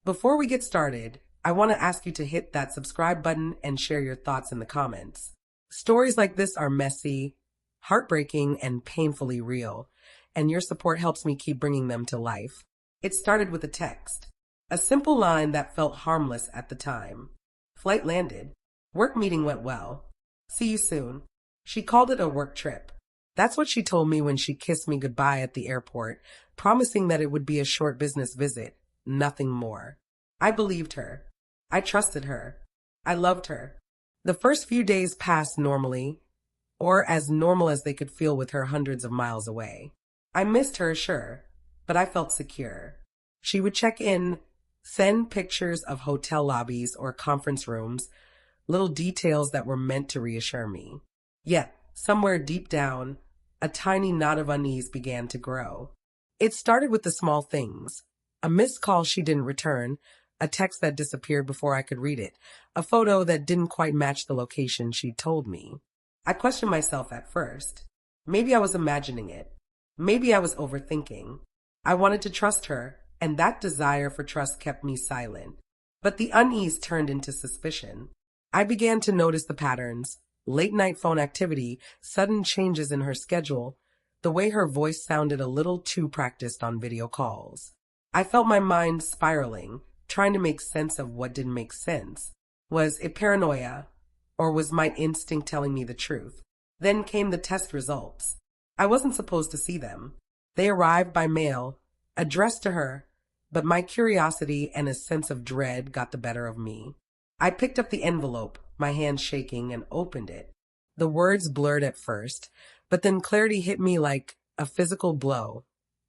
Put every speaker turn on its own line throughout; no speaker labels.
Before we get started, I want to ask you to hit that subscribe button and share your thoughts in the comments. Stories like this are messy, heartbreaking, and painfully real, and your support helps me keep bringing them to life. It started with a text, a simple line that felt harmless at the time. Flight landed. Work meeting went well. See you soon. She called it a work trip. That's what she told me when she kissed me goodbye at the airport, promising that it would be a short business visit, nothing more. I believed her. I trusted her. I loved her. The first few days passed normally, or as normal as they could feel with her hundreds of miles away. I missed her, sure, but I felt secure. She would check in, send pictures of hotel lobbies or conference rooms, little details that were meant to reassure me. Yet, somewhere deep down, a tiny knot of unease began to grow. It started with the small things. A missed call she didn't return, a text that disappeared before I could read it, a photo that didn't quite match the location she'd told me. I questioned myself at first. Maybe I was imagining it. Maybe I was overthinking. I wanted to trust her, and that desire for trust kept me silent. But the unease turned into suspicion. I began to notice the patterns. Late night phone activity, sudden changes in her schedule, the way her voice sounded a little too practiced on video calls. I felt my mind spiraling, trying to make sense of what didn't make sense. Was it paranoia, or was my instinct telling me the truth? Then came the test results. I wasn't supposed to see them. They arrived by mail, addressed to her, but my curiosity and a sense of dread got the better of me. I picked up the envelope, my hand shaking, and opened it. The words blurred at first, but then clarity hit me like a physical blow,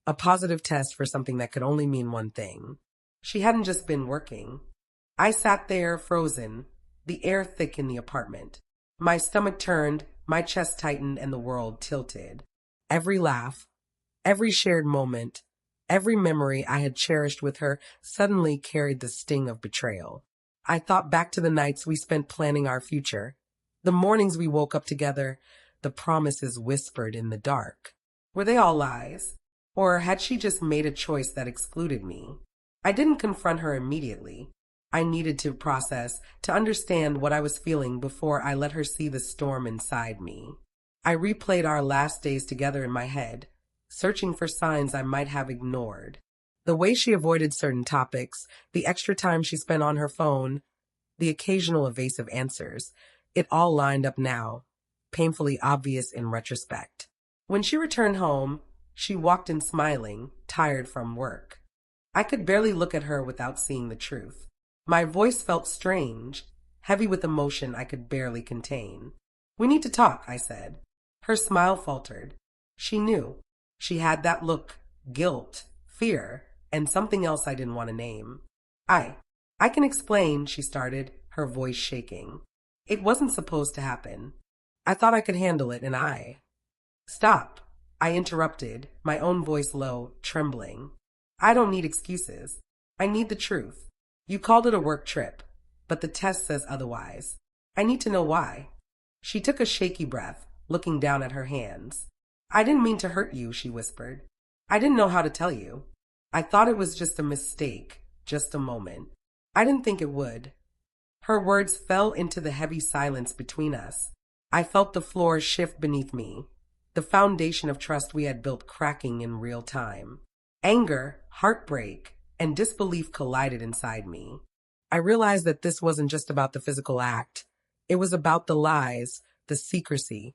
a positive test for something that could only mean one thing. She hadn't just been working. I sat there frozen, the air thick in the apartment. My stomach turned, my chest tightened, and the world tilted. Every laugh, every shared moment, every memory I had cherished with her suddenly carried the sting of betrayal. I thought back to the nights we spent planning our future, the mornings we woke up together, the promises whispered in the dark. Were they all lies? Or had she just made a choice that excluded me? I didn't confront her immediately. I needed to process, to understand what I was feeling before I let her see the storm inside me. I replayed our last days together in my head, searching for signs I might have ignored. The way she avoided certain topics, the extra time she spent on her phone, the occasional evasive answers, it all lined up now, painfully obvious in retrospect. When she returned home, she walked in smiling, tired from work. I could barely look at her without seeing the truth. My voice felt strange, heavy with emotion I could barely contain. "We need to talk," I said. Her smile faltered. She knew. She had that look, guilt, fear, and something else I didn't want to name. I can explain," she started, her voice shaking. "It wasn't supposed to happen. I thought I could handle it, and Stop," I interrupted, my own voice low, trembling. "I don't need excuses. I need the truth. You called it a work trip, but the test says otherwise. I need to know why." She took a shaky breath, looking down at her hands. "I didn't mean to hurt you," she whispered. "I didn't know how to tell you. I thought it was just a mistake, just a moment. I didn't think it would." Her words fell into the heavy silence between us. I felt the floor shift beneath me, the foundation of trust we had built cracking in real time. Anger, heartbreak, and disbelief collided inside me. I realized that this wasn't just about the physical act. It was about the lies, the secrecy,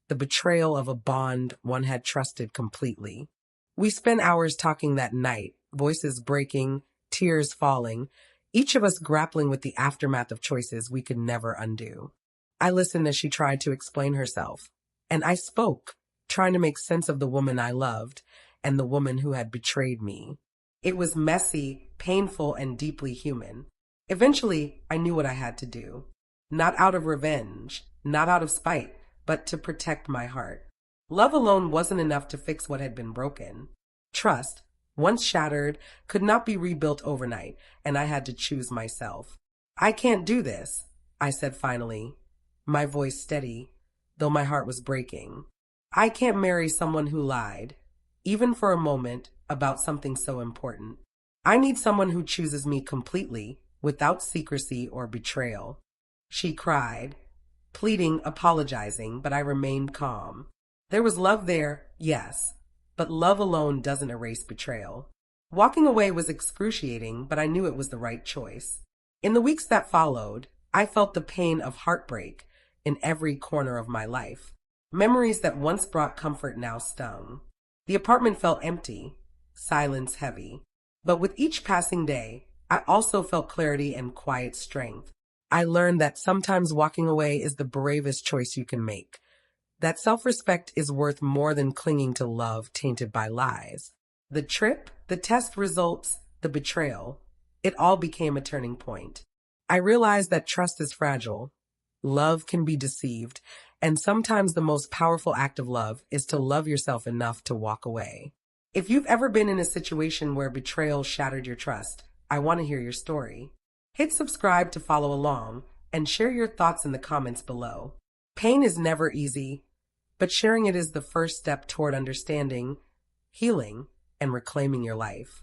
the betrayal of a bond one had trusted completely. We spent hours talking that night, voices breaking, tears falling, each of us grappling with the aftermath of choices we could never undo. I listened as she tried to explain herself, and I spoke, trying to make sense of the woman I loved and the woman who had betrayed me. It was messy, painful, and deeply human. Eventually, I knew what I had to do. Not out of revenge, not out of spite, but to protect my heart. Love alone wasn't enough to fix what had been broken. Trust, once shattered, could not be rebuilt overnight, and I had to choose myself. "I can't do this," I said finally, my voice steady, though my heart was breaking. "I can't marry someone who lied, even for a moment, about something so important. I need someone who chooses me completely, without secrecy or betrayal. She cried, pleading, apologizing, but I remained calm. There was love there, yes, but love alone doesn't erase betrayal. Walking away was excruciating, but I knew it was the right choice. In the weeks that followed, I felt the pain of heartbreak in every corner of my life. Memories that once brought comfort now stung. The apartment felt empty, silence heavy. But with each passing day, I also felt clarity and quiet strength. I learned that sometimes walking away is the bravest choice you can make. That self-respect is worth more than clinging to love tainted by lies. The trip, the test results, the betrayal, it all became a turning point. I realized that trust is fragile, love can be deceived, and sometimes the most powerful act of love is to love yourself enough to walk away. If you've ever been in a situation where betrayal shattered your trust, I want to hear your story. Hit subscribe to follow along and share your thoughts in the comments below. Pain is never easy, but sharing it is the first step toward understanding, healing, and reclaiming your life.